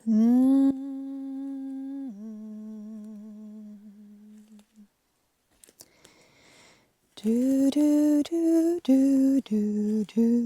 Do do do do do do.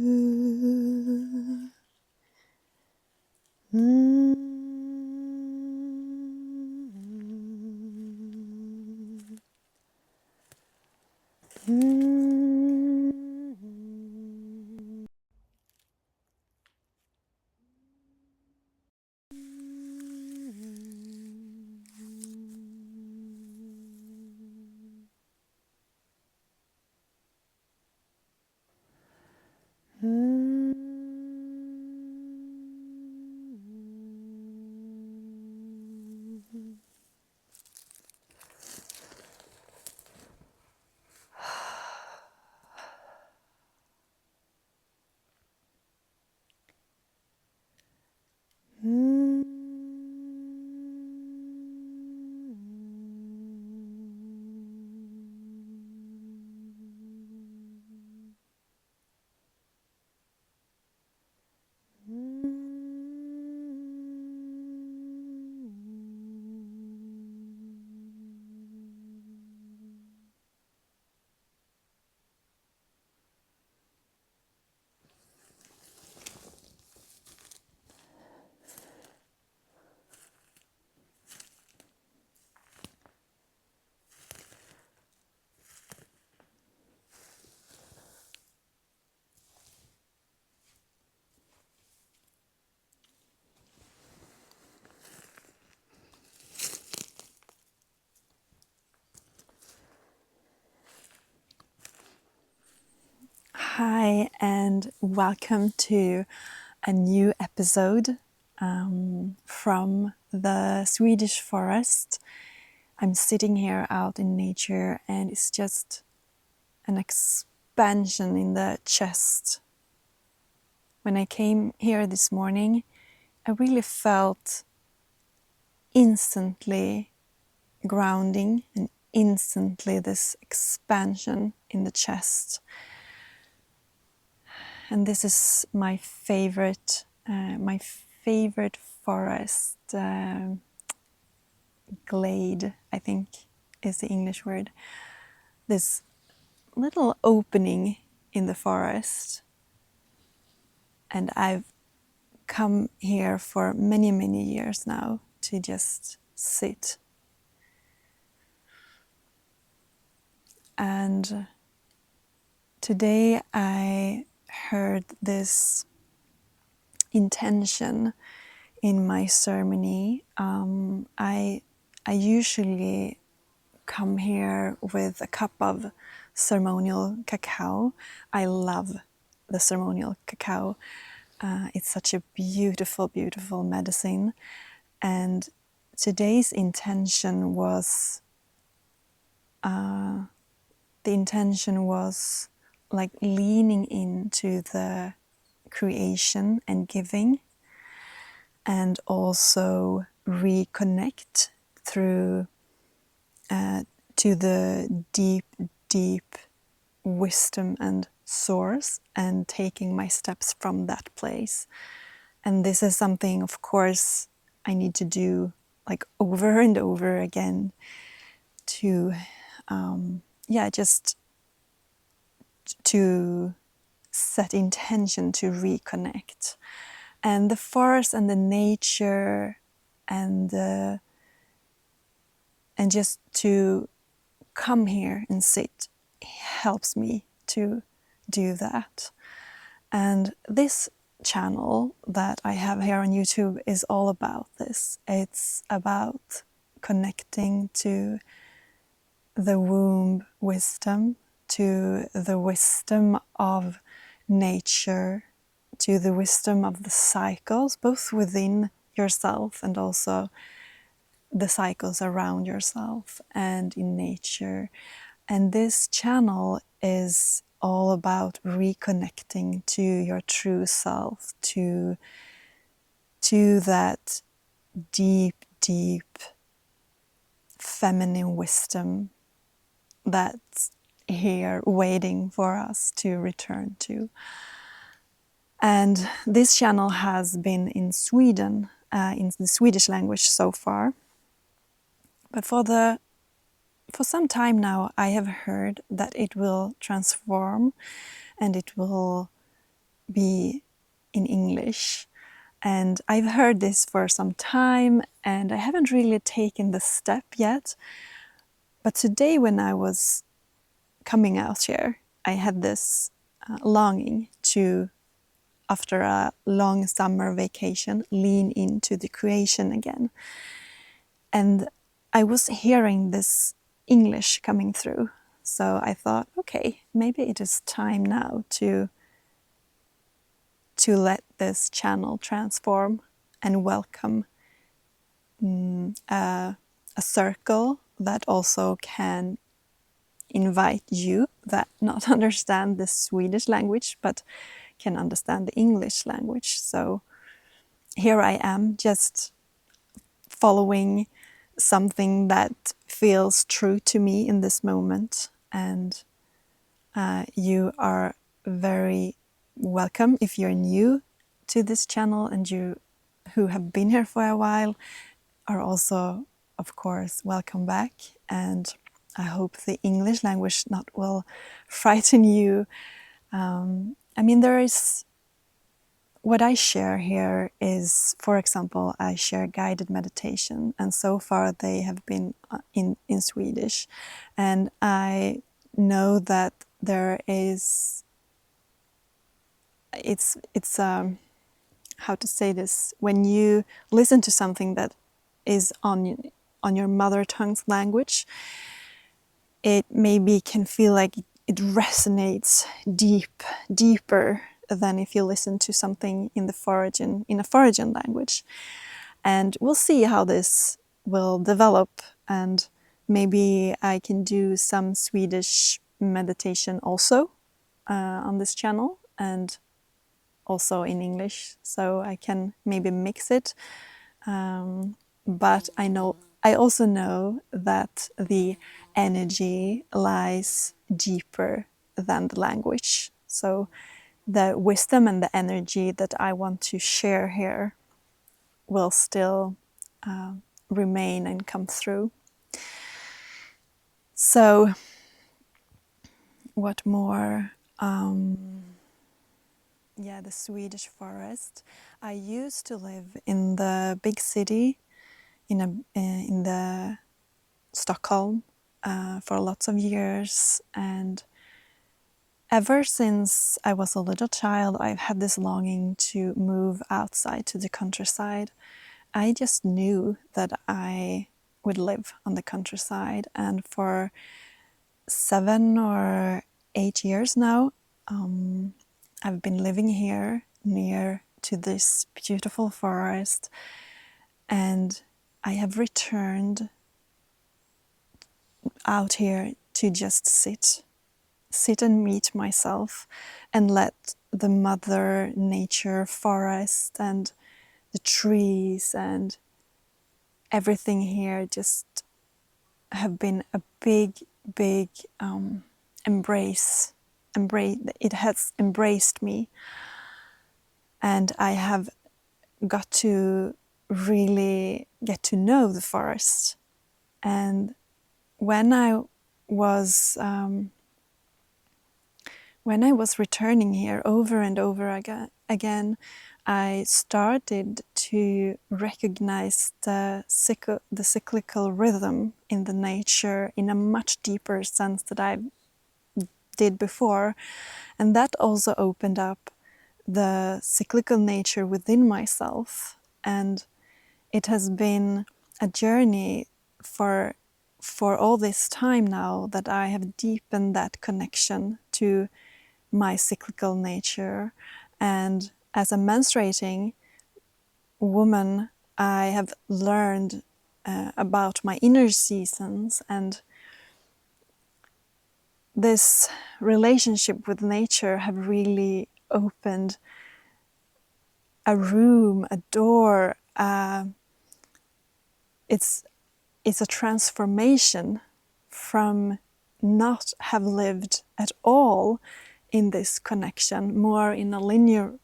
Hi, and welcome to a new episode from the Swedish forest. I'm sitting here out in nature, and it's just an expansion in the chest. When I came here this morning, I really felt instantly grounding and instantly this expansion in the chest. And this is my favorite forest glade, I think is the English word. This little opening in the forest. And I've come here for many, many years now to just sit. And today I heard this intention in my ceremony. I usually come here with a cup of ceremonial cacao. I love the ceremonial cacao. It's such a beautiful, beautiful medicine. And today's intention was like leaning into the creation and giving, and also reconnect through to the deep, deep wisdom and source, and taking my steps from that place. And this is something, of course, I need to do like over and over again to just to set intention to reconnect. And the forest and the nature and just to come here and sit helps me to do that. And this channel that I have here on YouTube is all about this. It's about connecting to the womb wisdom, to the wisdom of nature, to the wisdom of the cycles, both within yourself and also the cycles around yourself and in nature. And this channel is all about reconnecting to your true self, to that deep, deep feminine wisdom that's here waiting for us to return to. And this channel has been in Sweden in the Swedish language so far. But for some time now, I have heard that it will transform and it will be in English. And I've heard this for some time and I haven't really taken the step yet. But today when I was coming out here, I had this longing to, after a long summer vacation, lean into the creation again. And I was hearing this English coming through. So I thought, okay, maybe it is time now to let this channel transform and welcome a circle that also can invite you that not understand the Swedish language but can understand the English language. So here I am, just following something that feels true to me in this moment, and you are very welcome if you're new to this channel, and you who have been here for a while are also, of course, welcome back. And I hope the English language not will frighten you. I mean, there is, what I share here is, for example, I share guided meditation, and so far they have been in Swedish. And I know that there is, it's how to say this, when you listen to something that is on your mother tongue's language, it maybe can feel like it resonates deeper than if you listen to something in a foreign language. And we'll see how this will develop, and maybe I can do some Swedish meditation also on this channel, and also in English, so I can maybe mix it. But I also know that the energy lies deeper than the language. So the wisdom and the energy that I want to share here will still remain and come through. So what more? Yeah, the Swedish forest. I used to live in the big city, in the Stockholm, for lots of years, and ever since I was a little child, I've had this longing to move outside to the countryside. I just knew that I would live on the countryside, and for 7 or 8 years now, I've been living here near to this beautiful forest, and I have returned out here to just sit and meet myself and let the mother nature, forest and the trees and everything here just have been a big embrace. It has embraced me, and I have got to really get to know the forest. And when I was returning here over and over again, I started to recognize the cyclical rhythm in the nature in a much deeper sense that I did before. And that also opened up the cyclical nature within myself. And it has been a journey for all this time now that I have deepened that connection to my cyclical nature. And as a menstruating woman, I have learned about my inner seasons, and this relationship with nature have really opened a room, a door. It's a transformation from not have lived at all in this connection, more in a linear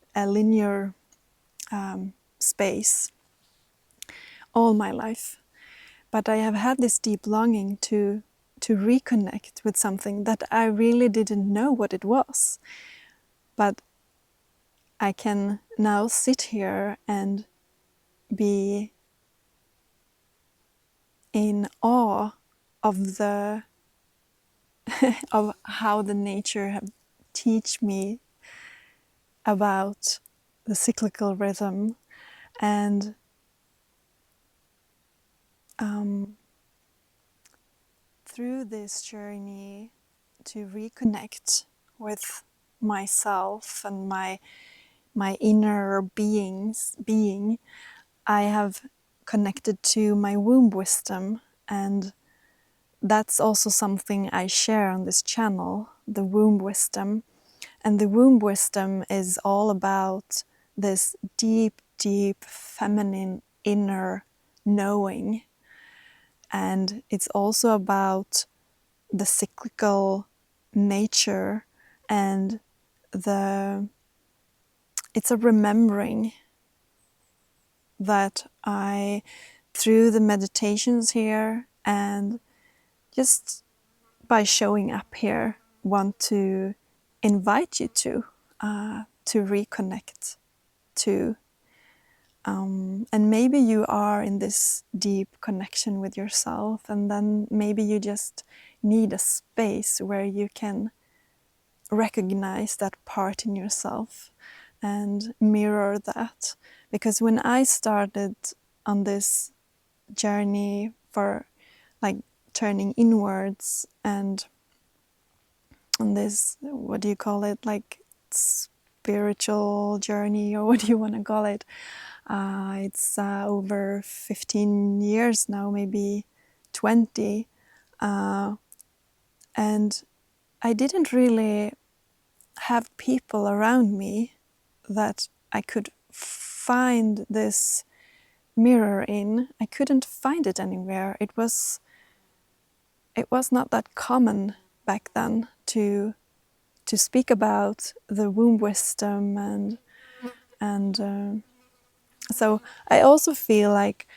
space. all my life. But I have had this deep longing to reconnect with something that I really didn't know what it was. But I can now sit here and be in awe of the of how the nature have teach me about the cyclical rhythm, and through this journey to reconnect with myself and my inner being, I have connected to my womb wisdom, and that's also something I share on this channel, the womb wisdom. And the womb wisdom is all about this deep, deep feminine inner knowing. And it's also about the cyclical nature, and it's a remembering that I, through the meditations here and just by showing up here, want to invite you to reconnect to. And maybe you are in this deep connection with yourself, and then maybe you just need a space where you can recognize that part in yourself and mirror that. Because when I started on this journey for like turning inwards and on this, what do you call it, like spiritual journey, or what do you want to call it? It's over 15 years now, maybe 20. And I didn't really have people around me that I could find this mirror in. I couldn't find it anywhere. It was not that common back then to speak about the womb wisdom, and so I also feel like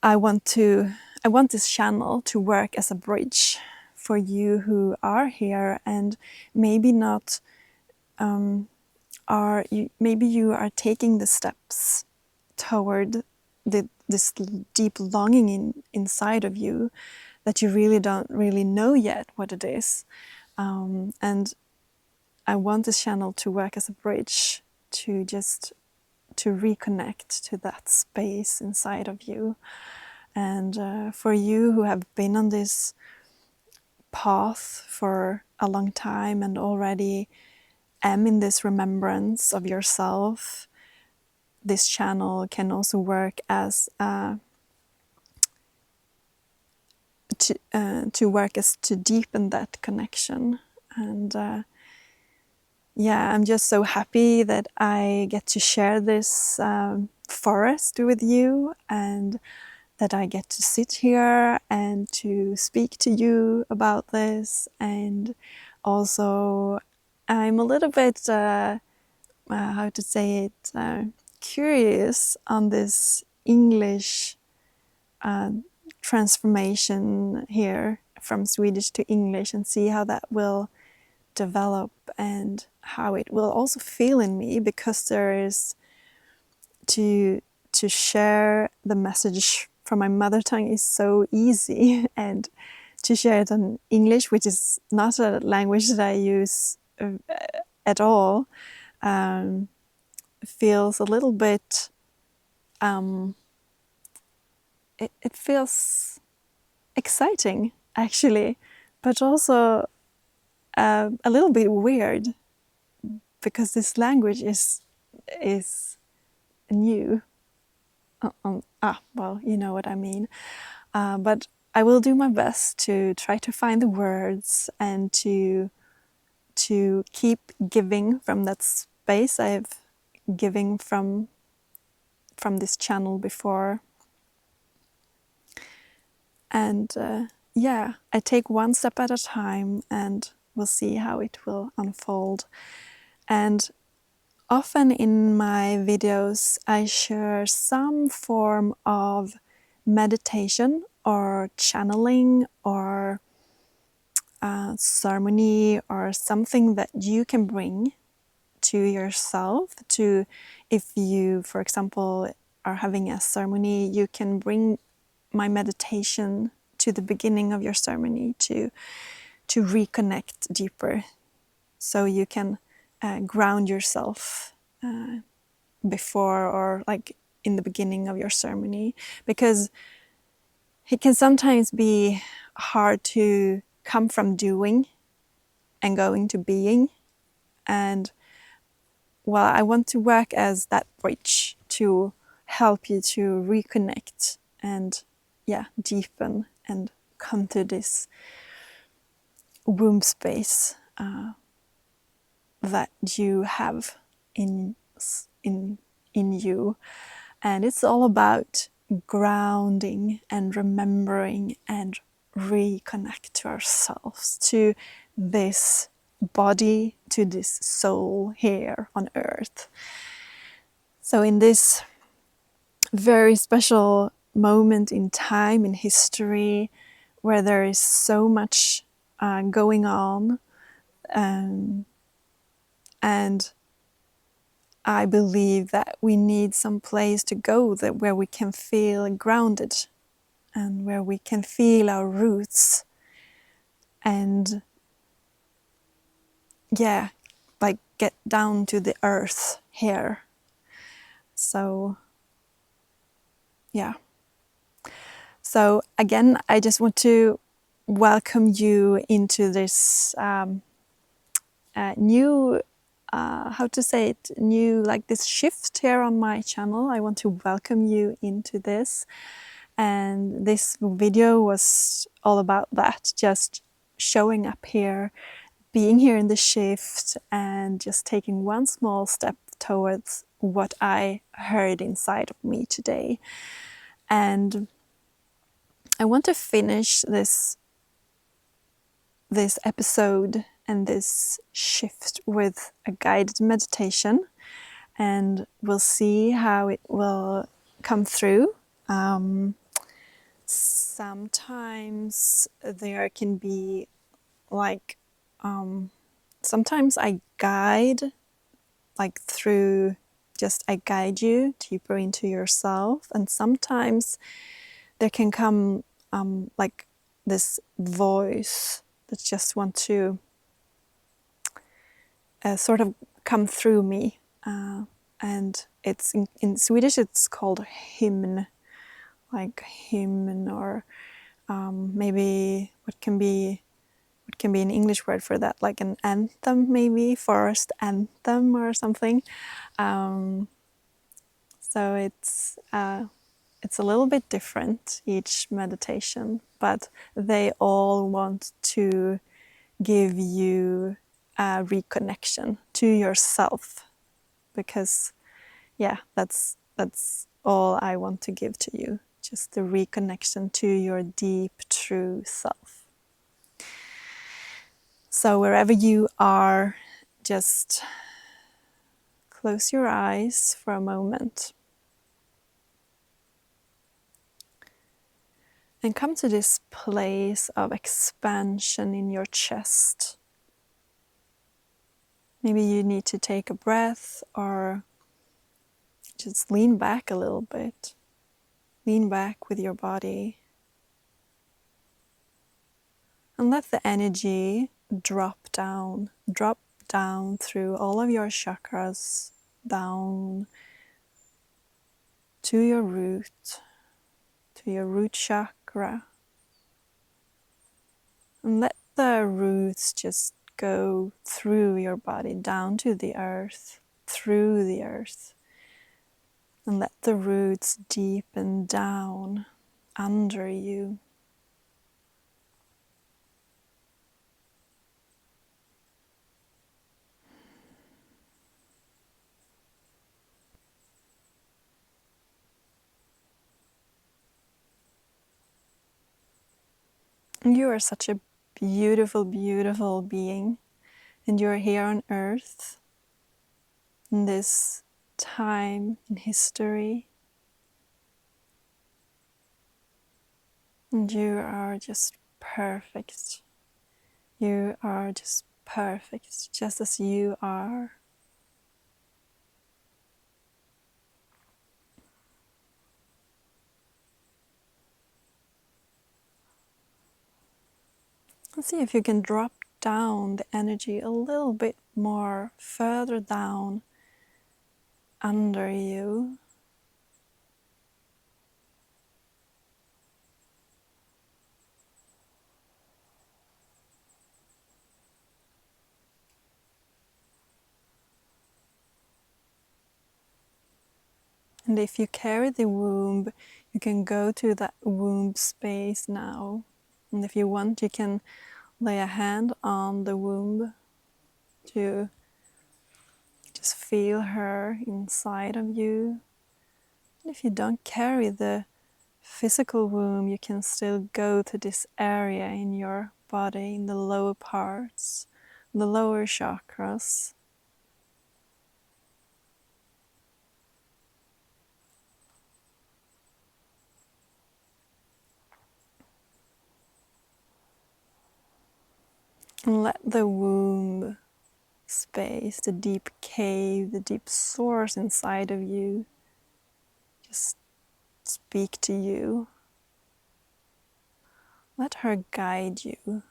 I want this channel to work as a bridge for you who are here and maybe not maybe you are taking the steps toward this deep longing inside of you that you really don't really know yet what it is, and I want this channel to work as a bridge to reconnect to that space inside of you. And for you who have been on this path for a long time and already am in this remembrance of yourself, this channel can also work as to deepen that connection. And I'm just so happy that I get to share this forest with you, and that I get to sit here and to speak to you about this. And also I'm a little bit, how to say it, curious on this English transformation here from Swedish to English, and see how that will develop and how it will also feel in me, because there is to share the message from my mother tongue is so easy, and to share it in English, which is not a language that I use at all, feels a little bit, it feels exciting actually, but also a little bit weird, because this language is new. Well, you know what I mean. But I will do my best to try to find the words and to keep giving from that space I've given from this channel before. And I take one step at a time, and we'll see how it will unfold. And often in my videos I share some form of meditation or channeling or ceremony or something that you can bring to yourself. To, if you, for example, are having a ceremony, you can bring my meditation to the beginning of your ceremony to reconnect deeper, so you can ground yourself before or like in the beginning of your ceremony, because it can sometimes be hard to come from doing and going to being. And well, I want to work as that bridge to help you to reconnect and deepen and come to this womb space that you have in you. And it's all about grounding and remembering and reconnect to ourselves, to this body, to this soul here on earth. So in this very special moment in time, in history, where there is so much going on, and I believe that we need some place to go where we can feel grounded and where we can feel our roots and like get down to the earth here. So so again, I just want to welcome you into this new like this shift here on my channel. I want to welcome you into this, and this video was all about that, just showing up here, being here in the shift, and just taking one small step towards what I heard inside of me today. And I want to finish this episode and this shift with a guided meditation, and we'll see how it will come through. Sometimes there can be like sometimes I guide you deeper into yourself, and sometimes there can come like this voice that just want to sort of come through me, and it's in Swedish it's called hymn, like hymn, or maybe what can be an English word for that, like an anthem, maybe forest anthem or something. So it's a little bit different, each meditation, but they all want to give you a reconnection to yourself, because that's all I want to give to you, just the reconnection to your deep true self. So wherever you are, just close your eyes for a moment and come to this place of expansion in your chest. Maybe you need to take a breath or just lean back a little bit. Lean back with your body. And let the energy drop down through all of your chakras, down to your root chakra. And let the roots just go through your body, down to the earth, through the earth. And let the roots deepen down under you. You are such a beautiful, beautiful being, and you are here on earth. in this time in history. And you are just perfect. You are just perfect, just as you are. And see if you can drop down the energy a little bit more further down under you. And if you carry the womb, you can go to that womb space now. And if you want, you can lay a hand on the womb to just feel her inside of you. And if you don't carry the physical womb, you can still go to this area in your body, in the lower parts, the lower chakras. And let the womb space, the deep cave, the deep source inside of you just speak to you. Let her guide you.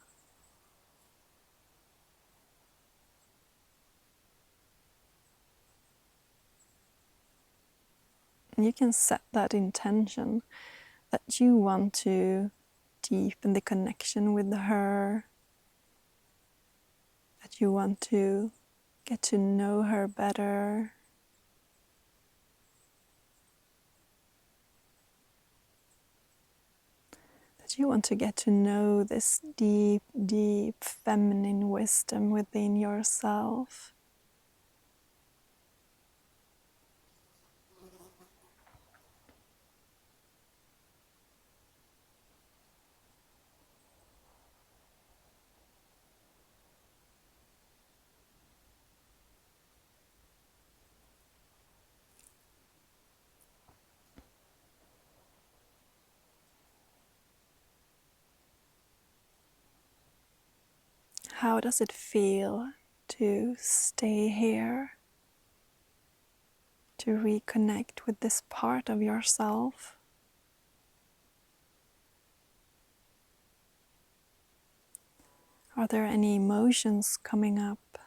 And you can set that intention that you want to deepen the connection with her, that you want to get to know her better. That you want to get to know this deep, deep feminine wisdom within yourself. How does it feel to stay here? To reconnect with this part of yourself? Are there any emotions coming up?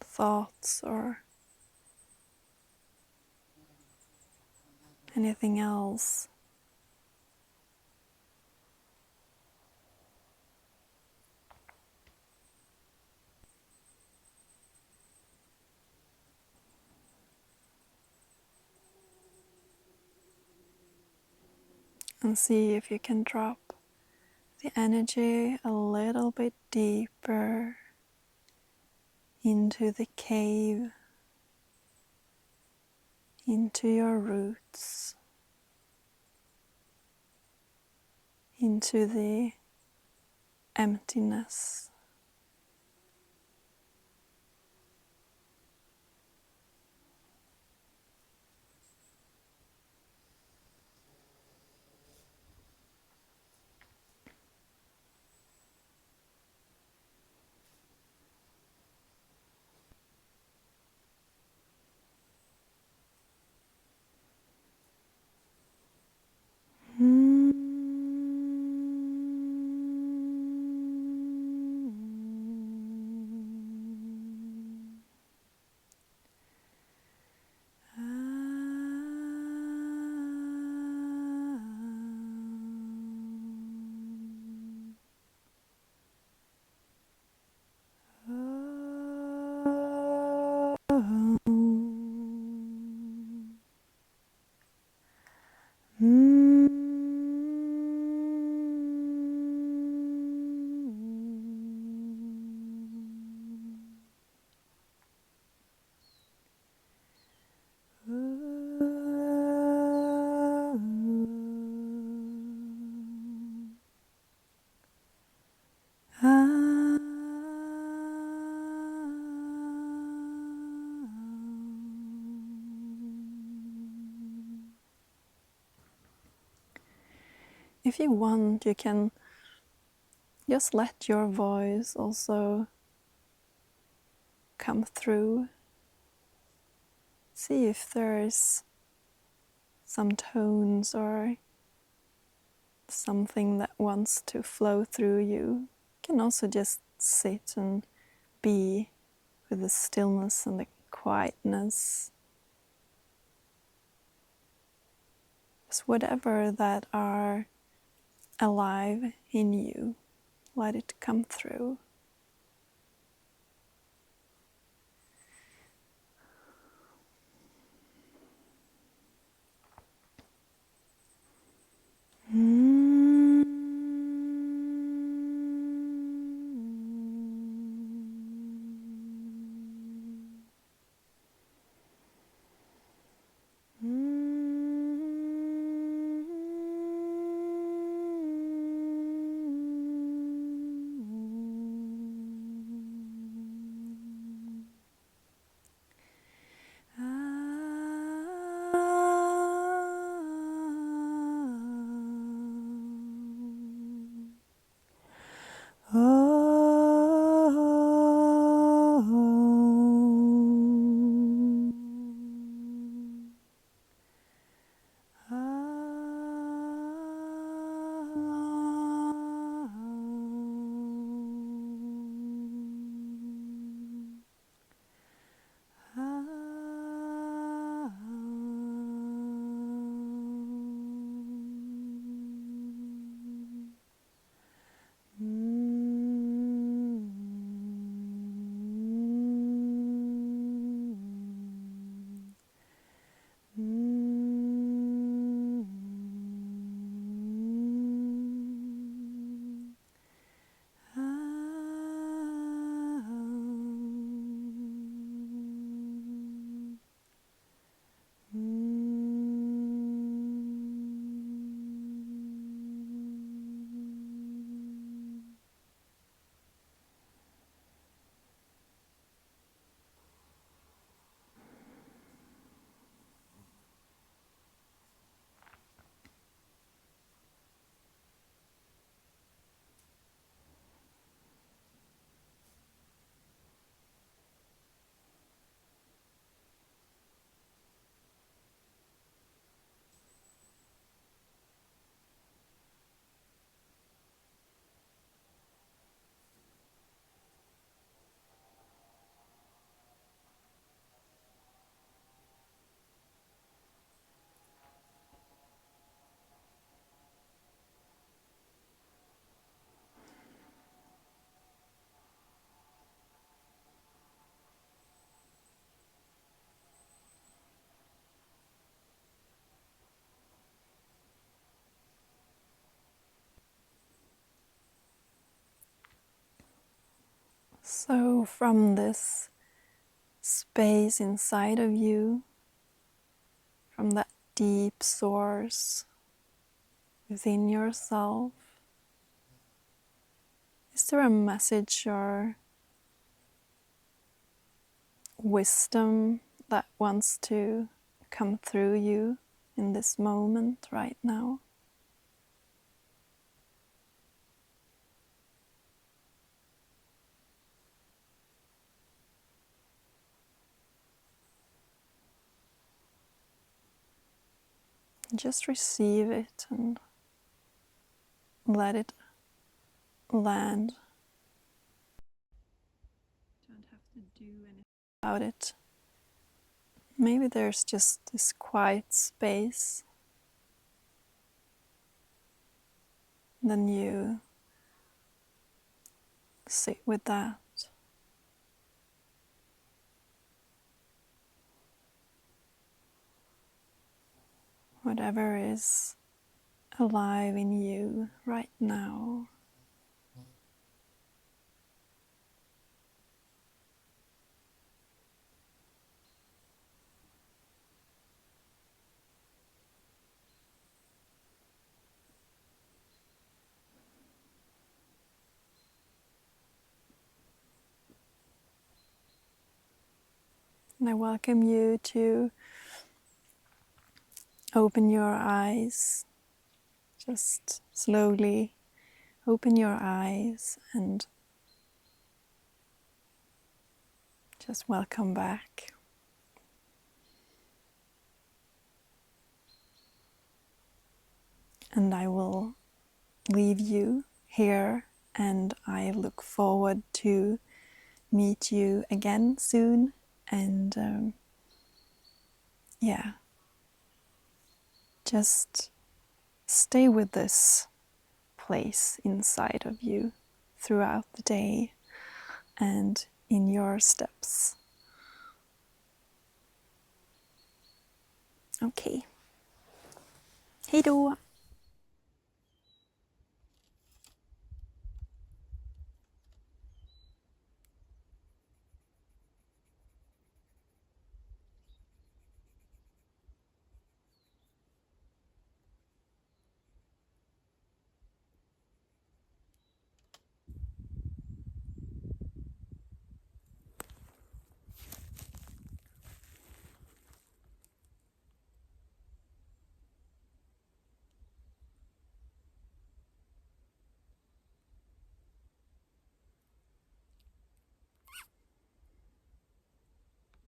Thoughts or anything else? And see if you can drop the energy a little bit deeper into the cave, into your roots, into the emptiness. if you want, you can just let your voice also come through. See if there's some tones or something that wants to flow through you. You can also just sit and be with the stillness and the quietness. Just whatever that are alive in you, let it come through. So from this space inside of you, from that deep source within yourself, is there a message or wisdom that wants to come through you in this moment right now? Just receive it and let it land. You don't have to do anything about it. Maybe there's just this quiet space. Then you sit with that. Whatever is alive in you right now. And I welcome you to open your eyes. Just slowly open your eyes and just welcome back. And I will leave you here, and I look forward to meet you again soon. And just stay with this place inside of you throughout the day and in your steps. Okay. Hej då!